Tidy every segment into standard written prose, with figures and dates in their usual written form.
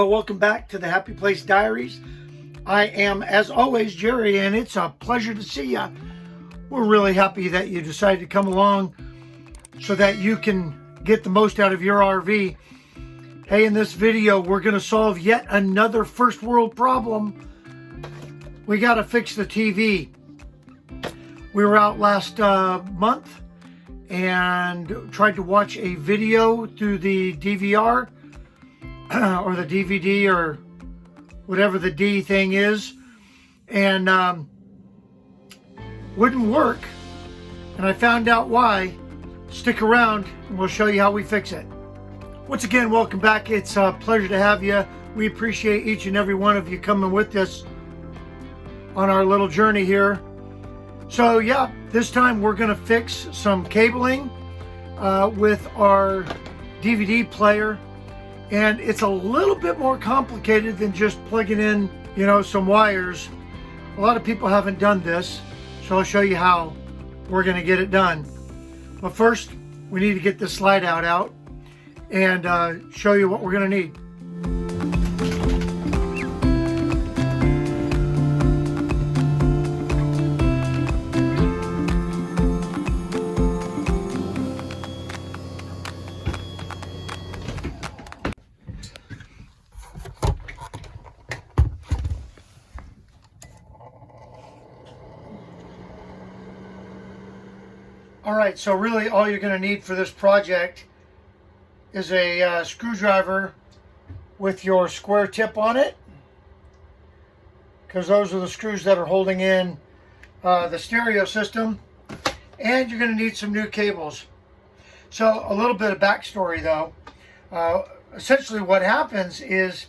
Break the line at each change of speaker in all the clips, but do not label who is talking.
Well, welcome back to the Happy Place Diaries. I am, as always, Jerry, and it's a pleasure to see you. We're really happy that you decided to come along so that you can get the most out of your RV. Hey, in this video, we're going to solve yet another first world problem. We got to fix the TV. We were out last month and tried to watch a video through the DVR or the DVD or whatever the D thing is, and wouldn't work. And I found out why. Stick around and we'll show you how we fix it. Once again, welcome back. It's a pleasure to have you. We appreciate each and every one of you coming with us on our little journey here. So yeah, this time we're going to fix some cabling with our DVD player. And it's a little bit more complicated than just plugging in, some wires. A lot of people haven't done this, so I'll show you how we're going to get it done. But first, we need to get this slide out and show you what we're going to need. All right, so really all you're going to need for this project is a screwdriver with your square tip on it, because those are the screws that are holding in the stereo system. And you're going to need some new cables. So a little bit of backstory though. Essentially what happens is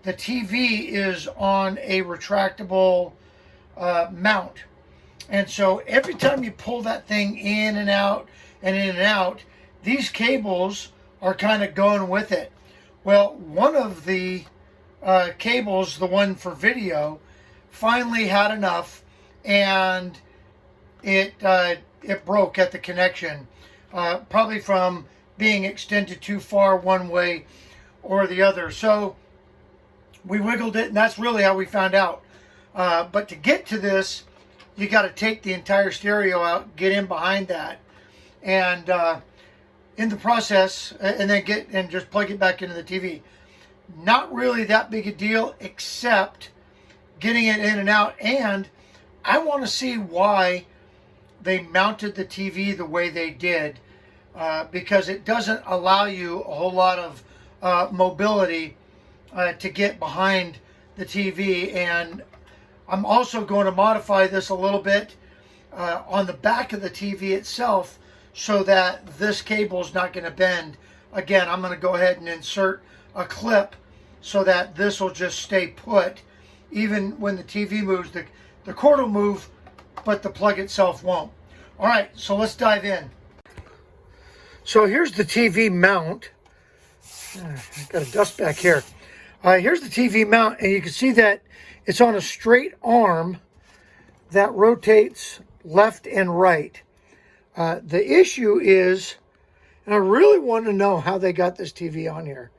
the TV is on a retractable mount. And so every time you pull that thing in and out and in and out, these cables are kind of going with it. Well, one of the cables, the one for video, finally had enough, and it broke at the connection, probably from being extended too far one way or the other. So we wiggled it, and that's really how we found out. But to get to this, you got to take the entire stereo out, get in behind that, and in the process, and then just plug it back into the TV. Not really that big a deal, except getting it in and out. And I want to see why they mounted the TV the way they did, because it doesn't allow you a whole lot of mobility to get behind the TV. And I'm also going to modify this a little bit on the back of the TV itself so that this cable is not going to bend. Again, I'm going to go ahead and insert a clip so that this will just stay put. Even when the TV moves, the cord will move, but the plug itself won't. All right, so let's dive in. So here's the TV mount. I've got a dust back here. Here's the TV mount, and you can see that it's on a straight arm that rotates left and right. The issue is, and I really want to know how they got this TV on here.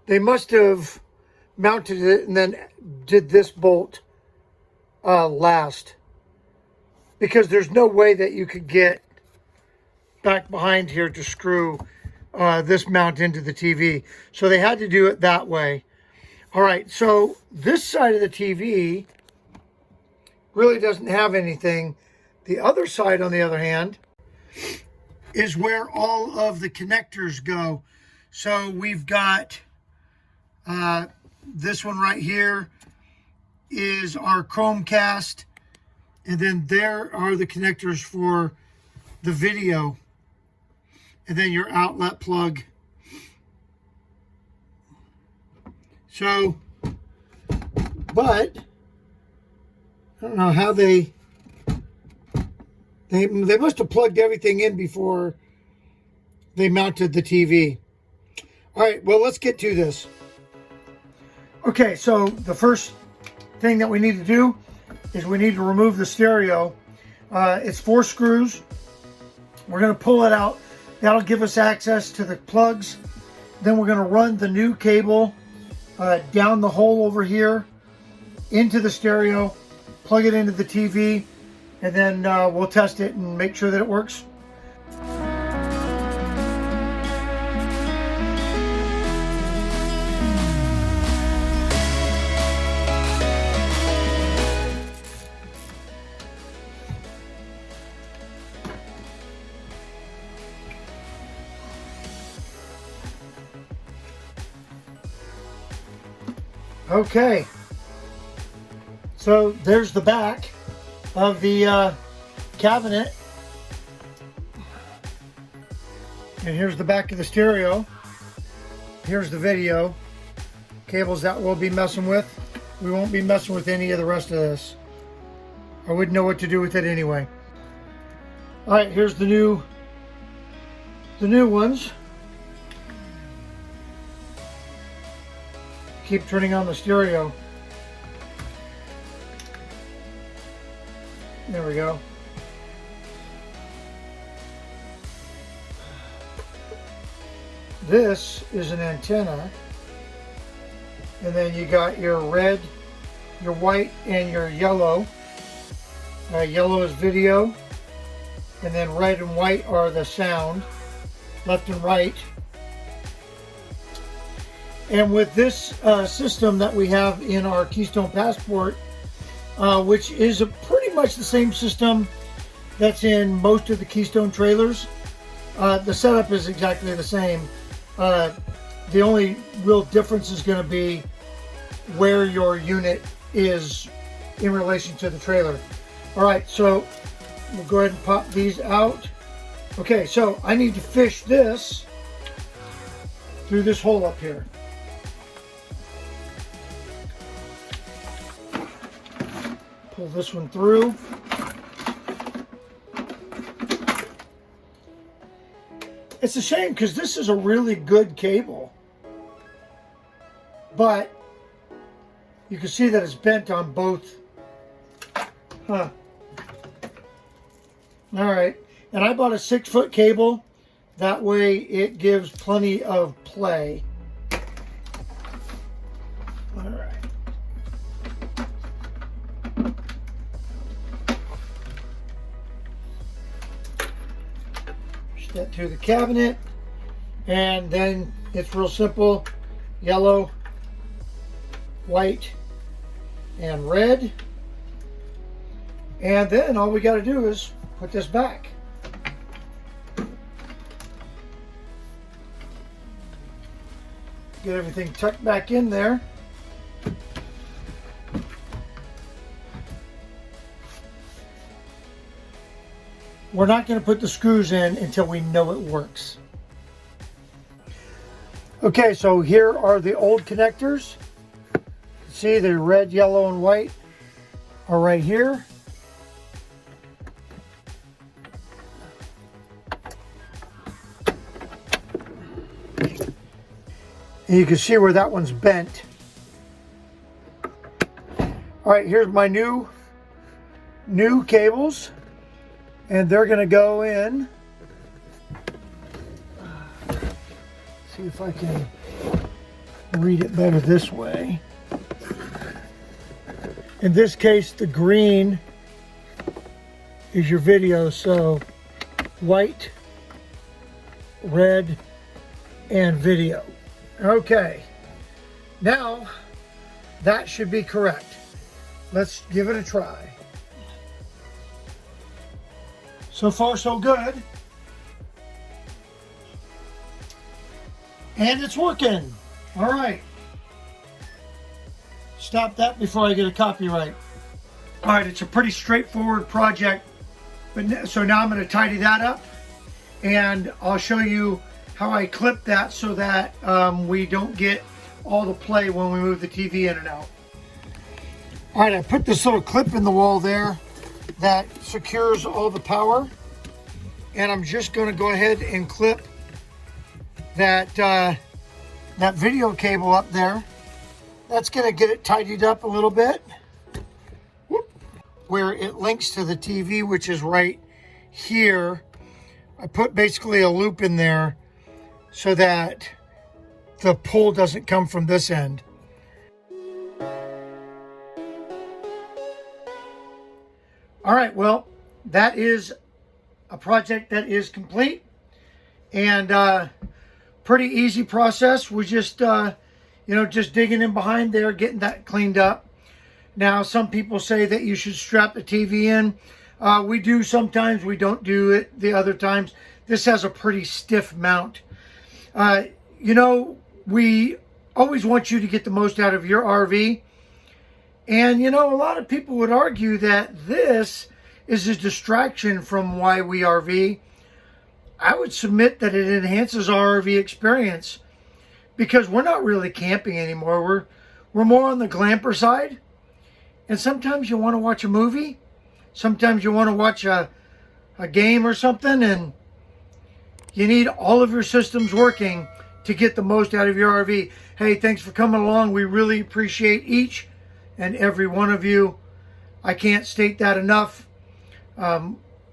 They must have mounted it and then did this bolt last, because there's no way that you could get back behind here to screw this mount into the TV. So they had to do it that way. All right, so this side of the TV really doesn't have anything. The other side, on the other hand, is where all of the connectors go. So we've got this one right here is our Chromecast, and then there are the connectors for the video, and then your outlet plug. So, but I don't know how they must have plugged everything in before they mounted the TV. All right, well, let's get to this. Okay, so the first thing that we need to do is we need to remove the stereo. It's 4 screws. We're going to pull it out. That'll give us access to the plugs Then we're going to run the new cable down the hole over here into the stereo, plug it into the TV, and then we'll test it and make sure that it works. Okay, so there's the back of the cabinet, and here's the back of the stereo. Here's the video cables that we'll be messing with. We won't be messing with any of the rest of this. I wouldn't know what to do with it anyway. All right, here's the new ones. Keep turning on the stereo. There we go. This is an antenna, and then you got your red, your white, and your yellow. Yellow is video, and then red and white are the sound, left and right. And with this system that we have in our Keystone Passport, which is pretty much the same system that's in most of the Keystone trailers, the setup is exactly the same. The only real difference is going to be where your unit is in relation to the trailer. All right, so we'll go ahead and pop these out. Okay, so I need to fish this through this hole up here. Pull this one through. It's a shame because this is a really good cable, but you can see that it's bent on both. Huh. All right, and I bought a 6-foot cable. That way it gives plenty of play. All right. That through the cabinet, and then it's real simple: yellow, white, and red. And then all we got to do is put this back. Get everything tucked back in there. We're not going to put the screws in until we know it works. Okay, so here are the old connectors. See, the red, yellow, and white are right here. And you can see where that one's bent. All right, here's my new cables. And they're going to go in. See if I can read it better this way. In this case, the green is your video. So white, red, and video. Okay. Now that should be correct. Let's give it a try. So far, so good. And it's working. All right. Stop that before I get a copyright. All right, it's a pretty straightforward project. But so now I'm going to tidy that up, and I'll show you how I clip that so that we don't get all the play when we move the TV in and out. All right, I put this little clip in the wall there that secures all the power, and I'm just going to go ahead and clip that that video cable up there. That's going to get it tidied up a little bit. Whoop. Where it links to the TV, which is right here. I put basically a loop in there so that the pull doesn't come from this end. All right, well, that is a project that is complete, and pretty easy process. We just, just digging in behind there, getting that cleaned up. Now, some people say that you should strap the TV in. We do sometimes, we don't do it the other times. This has a pretty stiff mount. We always want you to get the most out of your RV. And, a lot of people would argue that this is a distraction from why we RV. I would submit that it enhances our RV experience, because we're not really camping anymore. We're more on the glamper side. And sometimes you want to watch a movie. Sometimes you want to watch a game or something, and you need all of your systems working to get the most out of your RV. Hey, thanks for coming along. We really appreciate each and every one of you. I can't state that enough.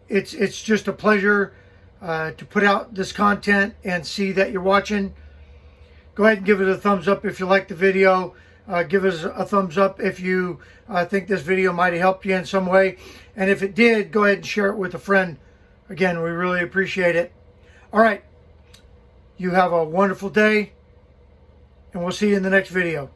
It's just a pleasure to put out this content and see that you're watching. Go ahead and give it a thumbs up if you like the video. Give us a thumbs up if you think this video might have helped you in some way. And if it did, go ahead and share it with a friend. Again, we really appreciate it. All right. You have a wonderful day, and we'll see you in the next video.